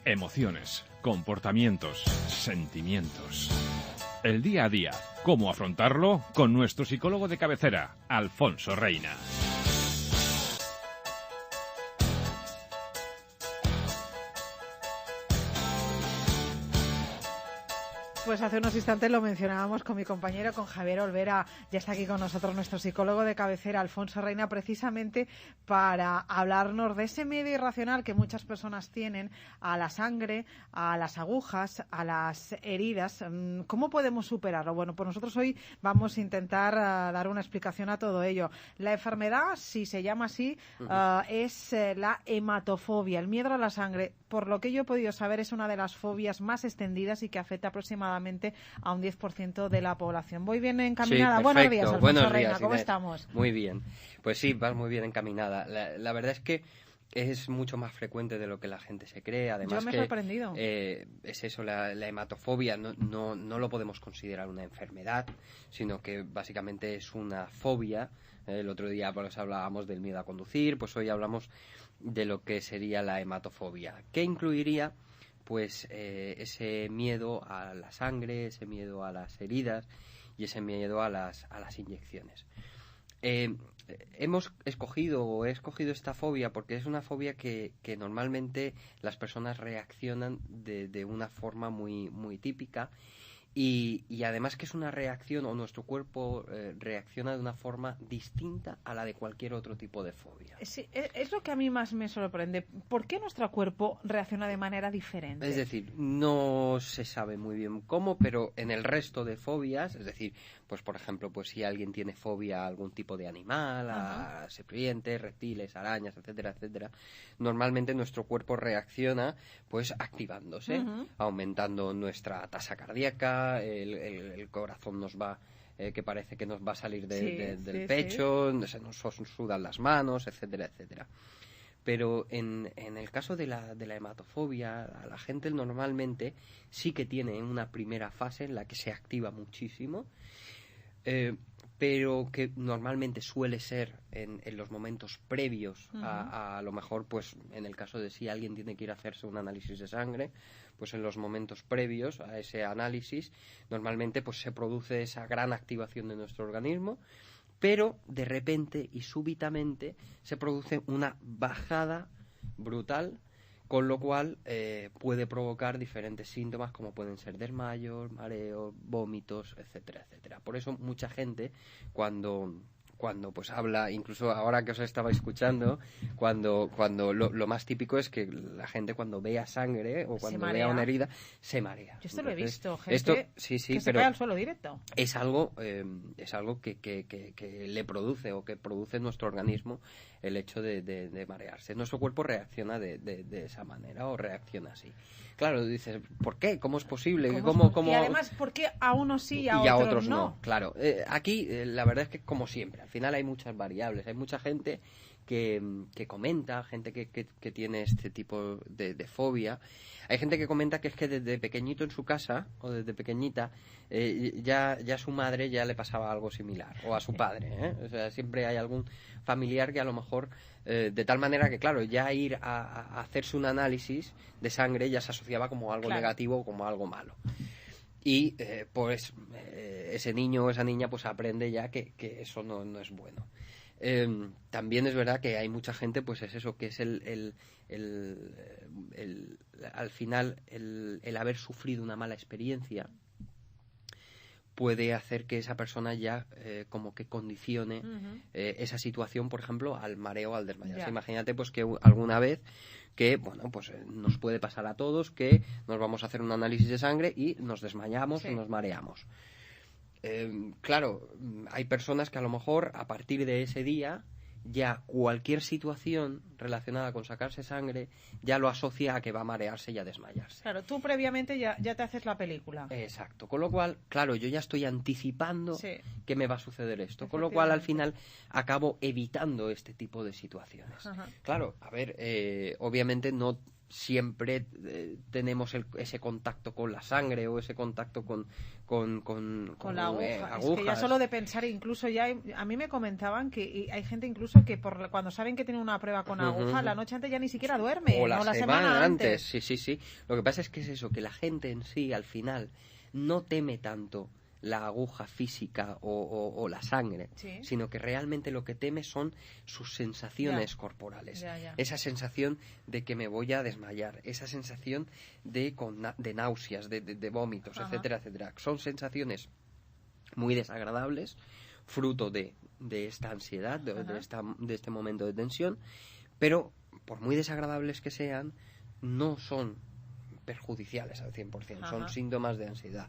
Emociones, comportamientos, sentimientos. El día a día, ¿cómo afrontarlo? Con nuestro psicólogo de cabecera, Alfonso Reina. Pues hace unos instantes lo mencionábamos con mi compañero, con Javier Olvera. Ya está aquí con nosotros nuestro psicólogo de cabecera, Alfonso Reina, precisamente para hablarnos de ese miedo irracional que muchas personas tienen a la sangre, a las agujas, a las heridas. ¿Cómo podemos superarlo? Bueno, pues nosotros hoy vamos a intentar dar una explicación a todo ello. La enfermedad, si se llama así, es la hematofobia, el miedo a la sangre. Por lo que yo he podido saber, es una de las fobias más extendidas y que afecta aproximadamente a un 10% de la población. Voy bien encaminada. Sí, buenos días, Alfonso Buenos Reina. días, ¿Cómo Inés. estamos? Muy bien. Pues sí, vas muy bien encaminada. La verdad es que es mucho más frecuente de lo que la gente se cree. Además, yo me he sorprendido. Es eso, la hematofobia no lo podemos considerar una enfermedad, sino que básicamente es una fobia. El otro día pues hablábamos del miedo a conducir, pues hoy hablamos de lo que sería la hematofobia. ¿Qué incluiría? Pues ese miedo a la sangre, ese miedo a las heridas y ese miedo a las inyecciones. He escogido esta fobia porque es una fobia que normalmente las personas reaccionan de una forma muy, muy típica y además que es una reacción, o nuestro cuerpo reacciona de una forma distinta a la de cualquier otro tipo de fobia. Sí, es lo que a mí más me sorprende. ¿Por qué nuestro cuerpo reacciona de manera diferente? Es decir, no se sabe muy bien cómo, pero en el resto de fobias, es decir, pues por ejemplo, pues si alguien tiene fobia a algún tipo de animal, a serpientes, reptiles, arañas, etcétera, etcétera, normalmente nuestro cuerpo reacciona pues activándose, aumentando nuestra tasa cardíaca, el corazón nos va que parece que nos va a salir del pecho, se nos sudan las manos, etcétera, etcétera. Pero en el caso de la hematofobia, a la gente normalmente sí que tiene una primera fase en la que se activa muchísimo, pero que normalmente suele ser en los momentos previos a lo mejor, pues en el caso de si alguien tiene que ir a hacerse un análisis de sangre, pues en los momentos previos a ese análisis normalmente pues se produce esa gran activación de nuestro organismo, pero de repente y súbitamente se produce una bajada brutal, con lo cual puede provocar diferentes síntomas como pueden ser desmayos, mareos, vómitos, etcétera, etcétera. Por eso mucha gente cuando pues habla, incluso ahora que os estaba escuchando, cuando lo más típico es que la gente cuando vea sangre o cuando vea una herida se marea. Yo esto lo he visto, gente que se cae al suelo directo. Es algo que le produce o que produce en nuestro organismo el hecho de marearse. Nuestro cuerpo reacciona de esa manera o reacciona así. Claro, dices, ¿por qué? ¿Cómo es posible? ¿Cómo? Y además, ¿por qué a unos sí y a otros no? Claro, aquí la verdad es que como siempre, al final hay muchas variables, hay mucha gente que comenta, gente que tiene este tipo de fobia. Hay gente que comenta que es que desde pequeñito en su casa o desde pequeñita ya su madre ya le pasaba algo similar, o a su padre, O sea, siempre hay algún familiar que a lo mejor de tal manera que, claro, ya ir a hacerse un análisis de sangre ya se asociaba como algo negativo o como algo malo. Y pues ese niño o esa niña pues aprende ya que eso no es bueno. También es verdad que hay mucha gente, pues es eso, que es al final el haber sufrido una mala experiencia puede hacer que esa persona ya como que condicione esa situación, por ejemplo, al mareo o al desmayarse. Imagínate pues que alguna vez que, bueno, pues nos puede pasar a todos que nos vamos a hacer un análisis de sangre y nos desmayamos o nos mareamos. Claro, hay personas que a lo mejor a partir de ese día ya cualquier situación relacionada con sacarse sangre ya lo asocia a que va a marearse y a desmayarse. Claro, tú previamente ya te haces la película. Exacto, con lo cual, claro, yo ya estoy anticipando que me va a suceder esto, con lo cual al final acabo evitando este tipo de situaciones. Claro, a ver, obviamente no siempre tenemos ese contacto con la sangre o ese contacto con la aguja. agujas. Es que ya solo de pensar, incluso ya a mí me comentaban que hay gente incluso que cuando saben que tiene una prueba con aguja, la noche antes ya ni siquiera duerme, o la semana antes. Sí. Lo que pasa es que es eso, que la gente en sí, al final, no teme tanto la aguja física o la sangre, sino que realmente lo que teme son sus sensaciones corporales. Ya. Esa sensación de que me voy a desmayar, esa sensación de náuseas, de vómitos, etcétera, etcétera. Son sensaciones muy desagradables, fruto de esta ansiedad, de este momento de tensión, pero por muy desagradables que sean, no son perjudiciales al 100%, son síntomas de ansiedad,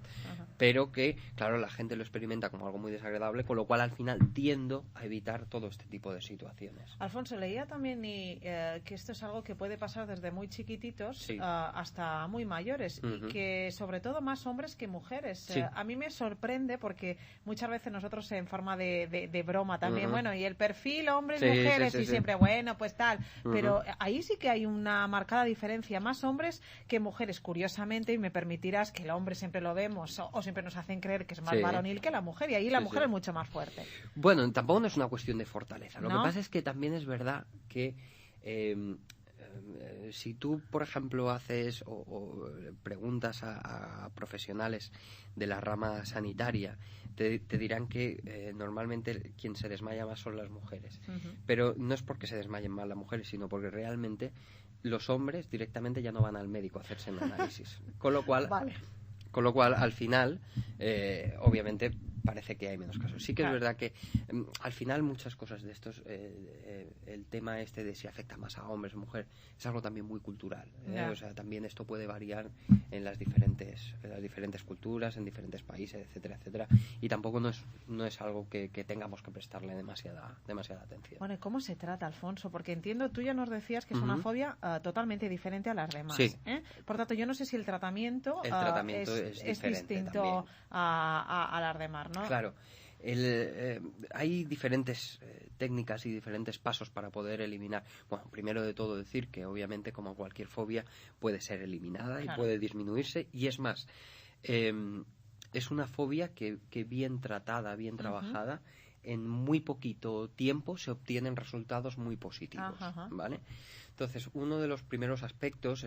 pero que, claro, la gente lo experimenta como algo muy desagradable, con lo cual al final tiendo a evitar todo este tipo de situaciones. Alfonso, leía también que esto es algo que puede pasar desde muy chiquititos hasta muy mayores, y que sobre todo más hombres que mujeres. A mí me sorprende porque muchas veces nosotros en forma de broma también, bueno, y el perfil hombres mujeres y siempre, bueno, pues tal, pero ahí sí que hay una marcada diferencia, más hombres que mujeres, curiosamente, y me permitirás que el hombre siempre lo vemos o siempre nos hacen creer que es más varonil que la mujer, y ahí la mujer es mucho más fuerte. Bueno, tampoco no es una cuestión de fortaleza. Lo que pasa es que también es verdad que si tú, por ejemplo, haces o preguntas a profesionales de la rama sanitaria, te dirán que normalmente quien se desmaya más son las mujeres. Pero no es porque se desmayen más las mujeres, sino porque realmente los hombres directamente ya no van al médico a hacerse un análisis. Con lo cual, al final, obviamente, parece que hay menos casos. Sí que es verdad que al final muchas cosas de estos, el tema este de si afecta más a hombres o mujeres, es algo también muy cultural. O sea, también esto puede variar en las diferentes culturas, en diferentes países, etcétera, etcétera. Y tampoco no es algo que tengamos que prestarle demasiada atención. Bueno, ¿y cómo se trata, Alfonso? Porque entiendo, tú ya nos decías que es una fobia totalmente diferente a las demás. Sí. Por tanto, yo no sé si el tratamiento es distinto a las demás, ¿no? Claro. Hay diferentes técnicas y diferentes pasos para poder eliminar. Bueno, primero de todo decir que obviamente, como cualquier fobia, puede ser eliminada y puede disminuirse, y es más, es una fobia que bien tratada, bien trabajada, en muy poquito tiempo se obtienen resultados muy positivos, ¿vale? Entonces, uno de los primeros aspectos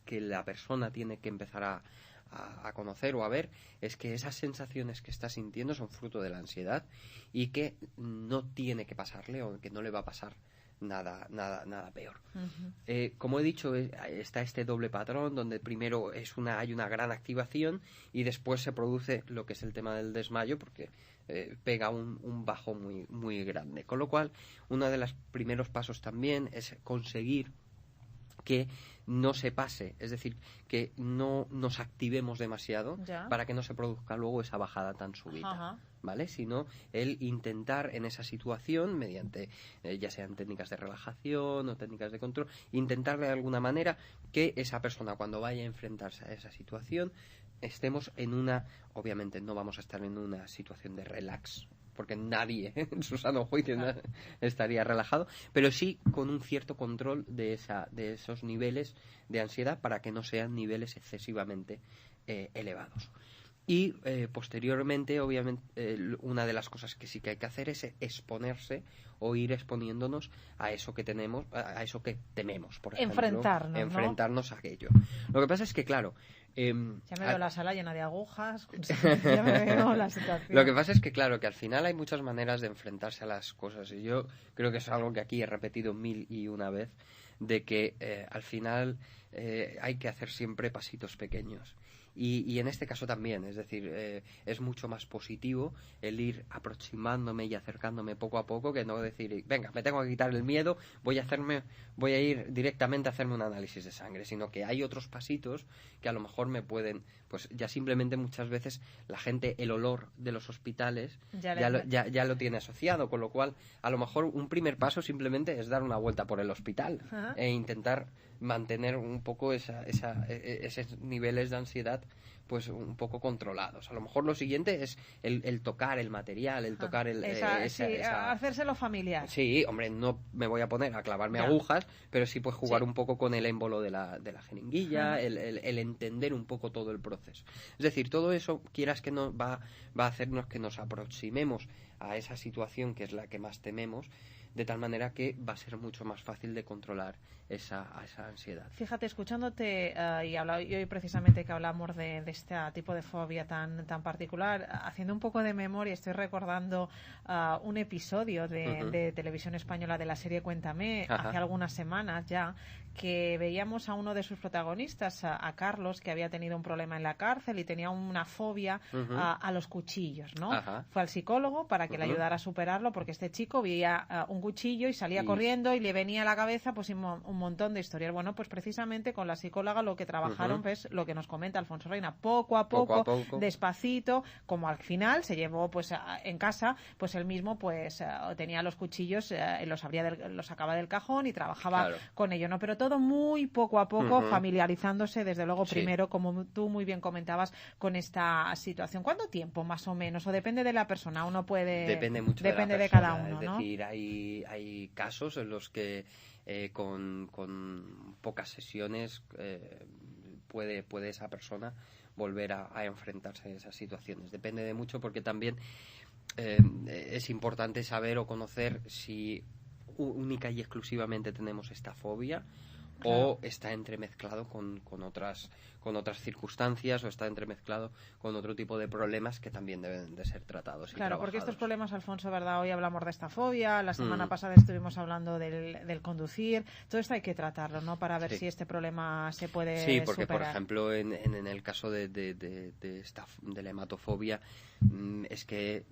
que la persona tiene que empezar a conocer o a ver es que esas sensaciones que está sintiendo son fruto de la ansiedad, y que no tiene que pasarle, o que no le va a pasar nada peor. Como he dicho, está este doble patrón donde primero hay una gran activación y después se produce lo que es el tema del desmayo, porque pega un bajo muy, muy grande. Con lo cual, uno de los primeros pasos también es conseguir que no se pase, es decir, que no nos activemos demasiado para que no se produzca luego esa bajada tan súbita, ¿vale? Sino el intentar en esa situación, mediante ya sean técnicas de relajación o técnicas de control, intentar de alguna manera que esa persona, cuando vaya a enfrentarse a esa situación, estemos obviamente no vamos a estar en una situación de relax, porque nadie en su sano juicio estaría relajado, pero sí con un cierto control de esos niveles de ansiedad, para que no sean niveles excesivamente elevados. Y posteriormente, obviamente, una de las cosas que sí que hay que hacer es exponerse o ir exponiéndonos a eso que tenemos, a eso que tememos, por ejemplo. Enfrentarnos a aquello. Lo que pasa es que, claro, ya me veo la sala llena de agujas, ya me veo la situación. Lo que pasa es que, claro, que al final hay muchas maneras de enfrentarse a las cosas, y yo creo que es algo que aquí he repetido 1001 vez, de que al final hay que hacer siempre pasitos pequeños. Y en este caso también, es decir, es mucho más positivo el ir aproximándome y acercándome poco a poco, que no decir, venga, me tengo que quitar el miedo, voy a ir directamente a hacerme un análisis de sangre, sino que hay otros pasitos que a lo mejor me pueden, pues ya simplemente muchas veces la gente, el olor de los hospitales ya lo tiene asociado, con lo cual a lo mejor un primer paso simplemente es dar una vuelta por el hospital e intentar mantener un poco esos niveles de ansiedad pues un poco controlados. A lo mejor lo siguiente es el tocar el material, el tocar hacérselo familiar. Sí, hombre, no me voy a poner a clavarme agujas, pero sí pues jugar un poco con el émbolo de la jeringuilla, el entender un poco todo el proceso. Es decir, todo eso, quieras que no, va a hacernos que nos aproximemos a esa situación que es la que más tememos, de tal manera que va a ser mucho más fácil de controlar esa ansiedad. Fíjate, escuchándote y hoy precisamente que hablamos de este tipo de fobia tan particular, haciendo un poco de memoria, estoy recordando un episodio de Televisión Española de la serie Cuéntame, hace algunas semanas ya, que veíamos a uno de sus protagonistas, a Carlos, que había tenido un problema en la cárcel y tenía una fobia a los cuchillos, ¿no? Fue al psicólogo para que le ayudara a superarlo, porque este chico veía un cuchillo y salía corriendo y le venía a la cabeza pues un montón de historias. Bueno, pues precisamente con la psicóloga lo que trabajaron es lo que nos comenta Alfonso Reina, poco a poco, despacito, como al final se llevó pues en casa, pues él mismo pues tenía los cuchillos, los sacaba del cajón y trabajaba con ello, ¿no? Pero todo muy poco a poco, familiarizándose desde luego primero, como tú muy bien comentabas, con esta situación. ¿Cuánto tiempo más o menos? ¿O depende de la persona? Uno puede... Depende mucho de la persona, cada uno, ¿no? Es decir, hay casos en los que con pocas sesiones puede esa persona volver a enfrentarse a esas situaciones. Depende de mucho, porque también es importante saber o conocer si única y exclusivamente tenemos esta fobia o está entremezclado con otras circunstancias, o está entremezclado con otro tipo de problemas que también deben de ser tratados. Claro, porque estos problemas, Alfonso, ¿verdad? Hoy hablamos de esta fobia, la semana pasada estuvimos hablando del conducir, todo esto hay que tratarlo, ¿no? Para ver si este problema se puede Sí, porque superar. por ejemplo en el caso de la hematofobia, es que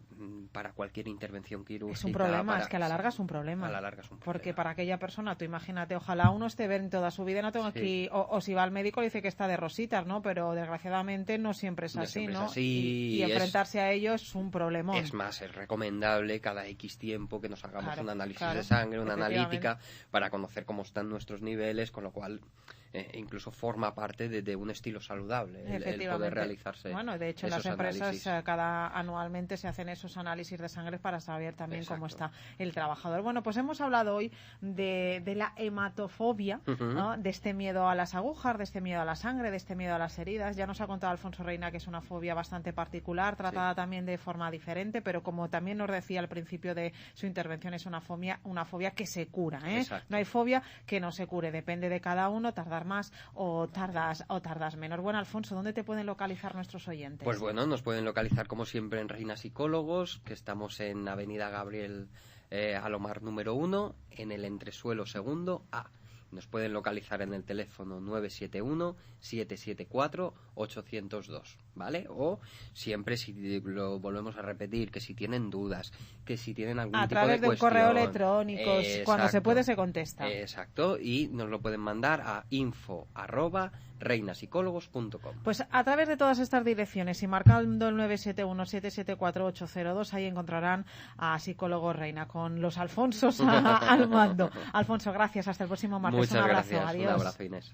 para cualquier intervención quirúrgica... Es un problema, es que a la larga es un problema. A la larga es un problema. Porque para aquella persona, tú imagínate, ojalá uno esté bien toda su vida, no tengo aquí, o si va al médico le dice que está de rositas, ¿no? Pero desgraciadamente no siempre es así, ¿no? Y enfrentarse a ello es un problemón. Es más, es recomendable cada X tiempo que nos hagamos un análisis de sangre, una analítica, para conocer cómo están nuestros niveles, con lo cual... incluso forma parte de un estilo saludable el poder realizarse. Bueno, de hecho en las empresas anualmente se hacen esos análisis de sangre para saber también cómo está el trabajador. Bueno, pues hemos hablado hoy de la hematofobia, ¿no? De este miedo a las agujas, de este miedo a la sangre, de este miedo a las heridas. Ya nos ha contado Alfonso Reina que es una fobia bastante particular, tratada también de forma diferente, pero como también nos decía al principio de su intervención, es una fobia que se cura, ¿eh? No hay fobia que no se cure, depende de cada uno, tardar más o tardas menos. Bueno, Alfonso, ¿dónde te pueden localizar nuestros oyentes? Pues bueno, nos pueden localizar como siempre en Reina Psicólogos, que estamos en Avenida Gabriel Alomar número 1, en el entresuelo segundo A. Nos pueden localizar en el teléfono 971-774-802, ¿vale? O siempre, si lo volvemos a repetir, que si tienen dudas, que si tienen algún tipo de cuestión... A través del correo electrónico, cuando se puede se contesta. Exacto, y nos lo pueden mandar a info@reinapsicólogos.com. Pues a través de todas estas direcciones y marcando el 971-774-802, ahí encontrarán a Psicólogo Reina, con los Alfonsos al mando. Alfonso, gracias, hasta el próximo martes. Muchas un abrazo, gracias. adiós. Un abrazo, Inés.